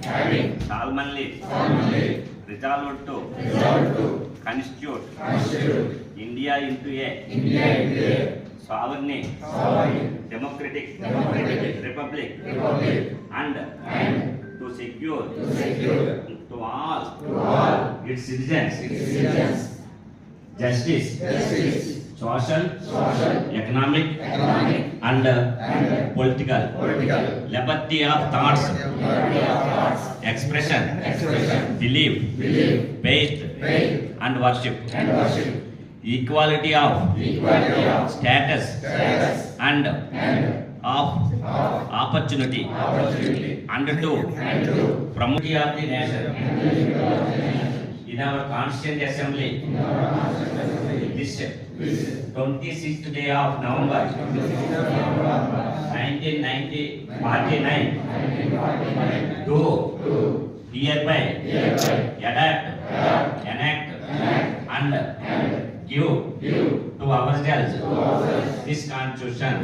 Having solemnly resolved to constitute India into a sovereign democratic republic and to secure to all its citizens justice, social, economic and political liberty of thoughts, expression, belief, faith and worship, equality of status and of opportunity, and to promote of the nation in our Constituent Assembly this 26th day of November 1949 do hereby adapt, enact and give to ourselves this Constitution